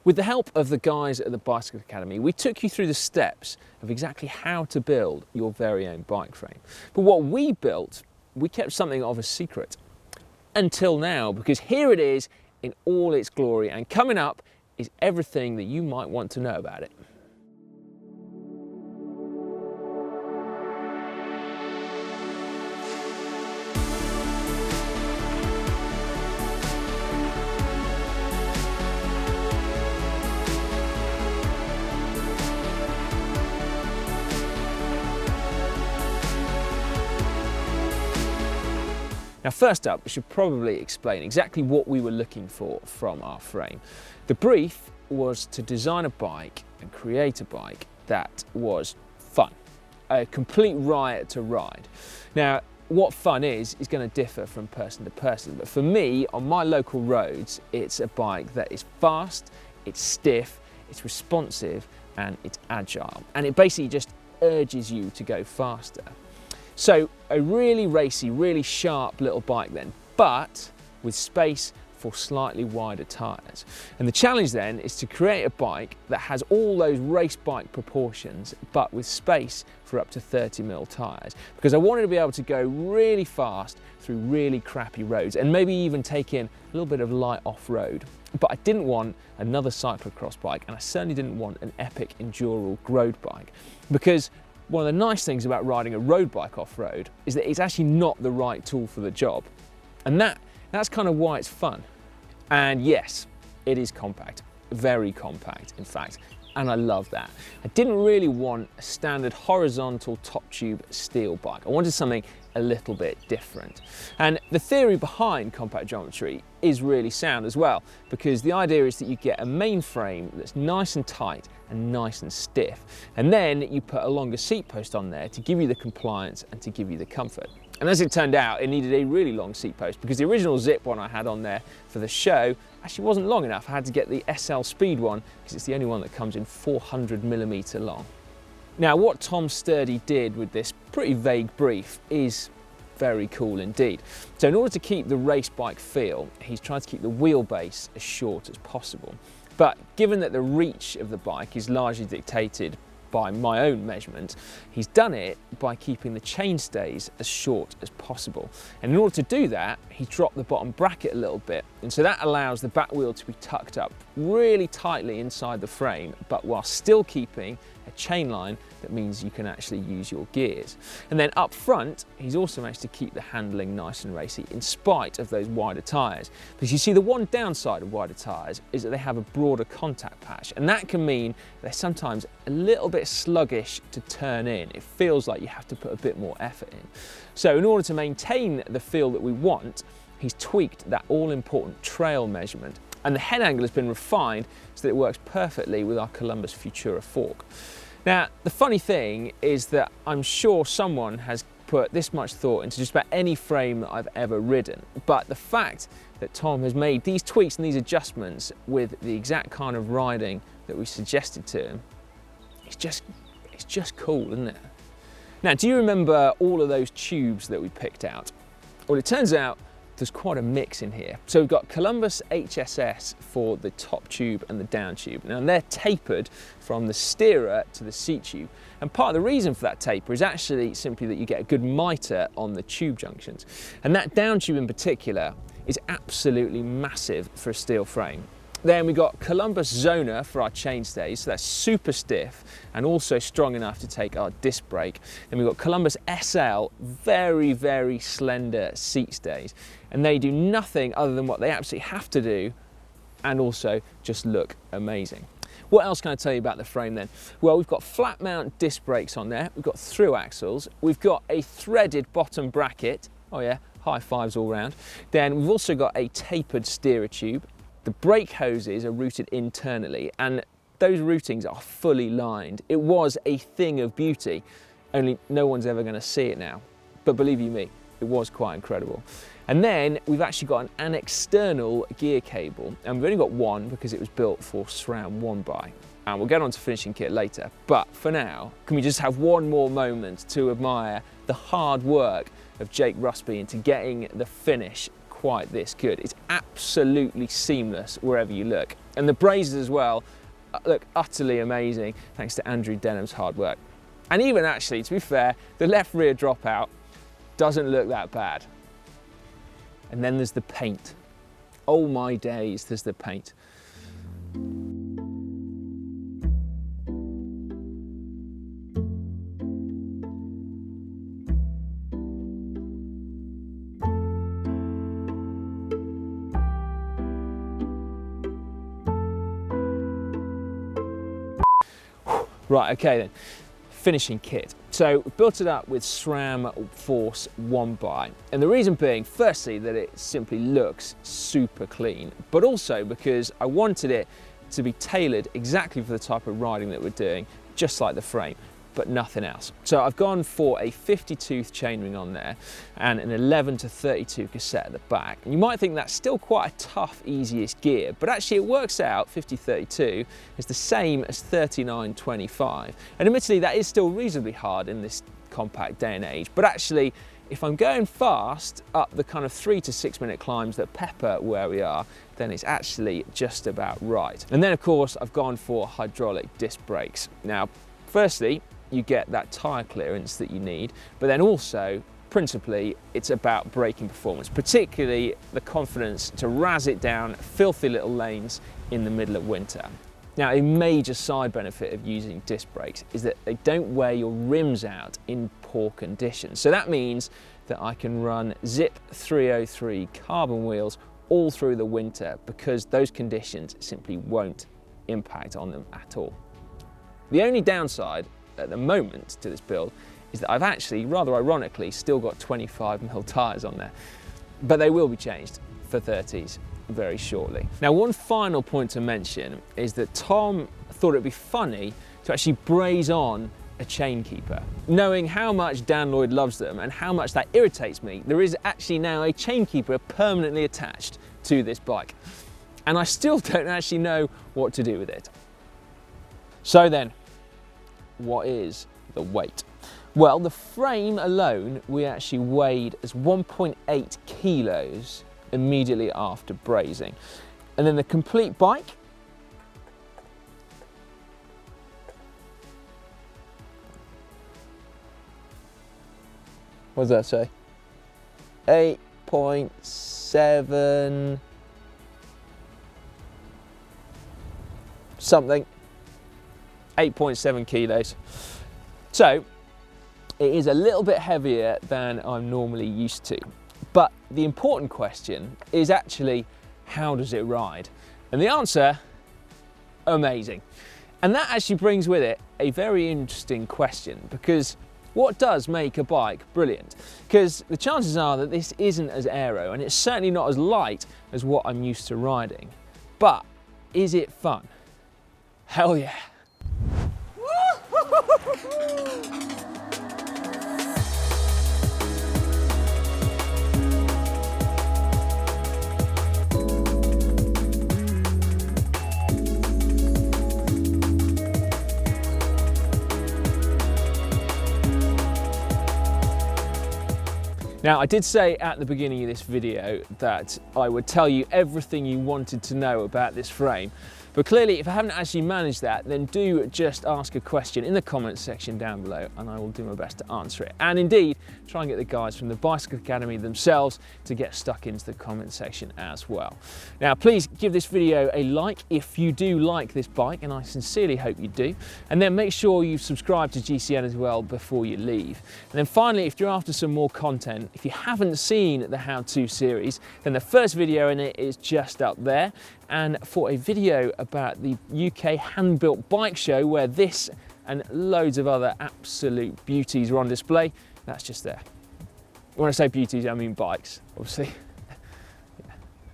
With the help of the guys at the Bicycle Academy, we took you through the steps of exactly how to build your very own bike frame. But what we built, we kept something of a secret. Until now, because here it is in all its glory, and coming up is everything that you might want to know about it. Now, first up, we should probably explain exactly what we were looking for from our frame. The brief was to design a bike and create a bike that was fun, a complete riot to ride. Now, what fun is going to differ from person to person, but for me, on my local roads, it's a bike that is fast, it's stiff, it's responsive, and it's agile. And it basically just urges you to go faster. So a really racy, really sharp little bike then, but with space for slightly wider tyres. And the challenge then is to create a bike that has all those race bike proportions, but with space for up to 30mm tyres. Because I wanted to be able to go really fast through really crappy roads and maybe even take in a little bit of light off-road. But I didn't want another cyclocross bike, and I certainly didn't want an epic enduro road bike, because one of the nice things about riding a road bike off-road is that it's actually not the right tool for the job. And that's kind of why it's fun. And yes, it is compact, very compact in fact, and I love that. I didn't really want a standard horizontal top tube steel bike. I wanted something a little bit different. And the theory behind compact geometry is really sound as well, because the idea is that you get a main frame that's nice and tight and nice and stiff, and then you put a longer seat post on there to give you the compliance and to give you the comfort. And as it turned out, it needed a really long seat post, because the original Zipp one I had on there for the show actually wasn't long enough. I had to get the SL Speed one, because it's the only one that comes in 400mm long. Now, what Tom Sturdy did with this pretty vague brief is very cool indeed. So in order to keep the race bike feel, he's tried to keep the wheelbase as short as possible. But given that the reach of the bike is largely dictated by my own measurement, he's done it by keeping the chainstays as short as possible. And in order to do that, he dropped the bottom bracket a little bit, and so that allows the back wheel to be tucked up really tightly inside the frame, but while still keeping a chain line that means you can actually use your gears. And then up front, he's also managed to keep the handling nice and racy in spite of those wider tyres. Because you see, the one downside of wider tyres is that they have a broader contact patch, and that can mean they're sometimes a little bit sluggish to turn in. It feels like you have to put a bit more effort in. So in order to maintain the feel that we want, he's tweaked that all-important trail measurement, and the head angle has been refined so that it works perfectly with our Columbus Futura fork. Now, the funny thing is that I'm sure someone has put this much thought into just about any frame that I've ever ridden, but the fact that Tom has made these tweaks and these adjustments with the exact kind of riding that we suggested to him, it's just cool, isn't it? Now, do you remember all of those tubes that we picked out? Well, it turns out there's quite a mix in here. So we've got Columbus HSS for the top tube and the down tube. Now, they're tapered from the steerer to the seat tube. And part of the reason for that taper is actually simply that you get a good mitre on the tube junctions. And that down tube in particular is absolutely massive for a steel frame. Then we got Columbus Zona for our chainstays, so that's super stiff and also strong enough to take our disc brake. Then we've got Columbus SL, very, very slender seat stays, and they do nothing other than what they absolutely have to do and also just look amazing. What else can I tell you about the frame then? Well, we've got flat mount disc brakes on there, we've got through axles, we've got a threaded bottom bracket, oh yeah, high fives all round. Then we've also got a tapered steerer tube. The brake hoses are routed internally, and those routings are fully lined. It was a thing of beauty, only no one's ever going to see it now. But believe you me, it was quite incredible. And then we've actually got an external gear cable, and we've only got one because it was built for Sram one by. And we'll get on to finishing kit later, but for now, can we just have one more moment to admire the hard work of Jake Rusby into getting the finish quite this good. It's absolutely seamless wherever you look. And the braces as well look utterly amazing thanks to Andrew Denham's hard work. And even actually, to be fair, the left rear dropout doesn't look that bad. And then there's the paint. Oh my days, there's the paint. Right, okay then, finishing kit. So we built it up with Sram Force 1x. And the reason being, firstly, that it simply looks super clean, but also because I wanted it to be tailored exactly for the type of riding that we're doing, just like the frame, but nothing else. So I've gone for a 50-tooth chainring on there and an 11 to 32 cassette at the back. And you might think that's still quite a tough, easiest gear, but actually it works out, 50-32 is the same as 39-25. And admittedly, that is still reasonably hard in this compact day and age, but actually, if I'm going fast up the kind of 3 to 6 minute climbs that pepper where we are, then it's actually just about right. And then of course, I've gone for hydraulic disc brakes. Now, firstly, you get that tyre clearance that you need, but then also, principally, it's about braking performance, particularly the confidence to razz it down filthy little lanes in the middle of winter. Now, a major side benefit of using disc brakes is that they don't wear your rims out in poor condition. So that means that I can run Zipp 303 carbon wheels all through the winter because those conditions simply won't impact on them at all. The only downside at the moment to this build is that I've actually, rather ironically, still got 25mm tyres on there, but they will be changed for 30s very shortly. Now, one final point to mention is that Tom thought it'd be funny to actually braze on a chain keeper. Knowing how much Dan Lloyd loves them and how much that irritates me, there is actually now a chain keeper permanently attached to this bike. And I still don't actually know what to do with it. So then, what is the weight? Well, the frame alone we actually weighed as 1.8 kilos immediately after brazing. And then the complete bike, what does that say? 8.7 something. 8.7 kilos. So it is a little bit heavier than I'm normally used to. But the important question is actually, how does it ride? And the answer, amazing. And that actually brings with it a very interesting question, because what does make a bike brilliant? Because the chances are that this isn't as aero, and it's certainly not as light as what I'm used to riding. But is it fun? Hell yeah. Now, I did say at the beginning of this video that I would tell you everything you wanted to know about this frame. But clearly, if I haven't actually managed that, then do just ask a question in the comments section down below and I will do my best to answer it. And indeed, try and get the guys from the Bicycle Academy themselves to get stuck into the comment section as well. Now, please give this video a like if you do like this bike, and I sincerely hope you do. And then make sure you subscribe to GCN as well before you leave. And then finally, if you're after some more content, if you haven't seen the how-to series, then the first video in it is just up there. And for a video about the UK Handbuilt bike show, where this and loads of other absolute beauties are on display, that's just there. When I say beauties, I mean bikes, obviously.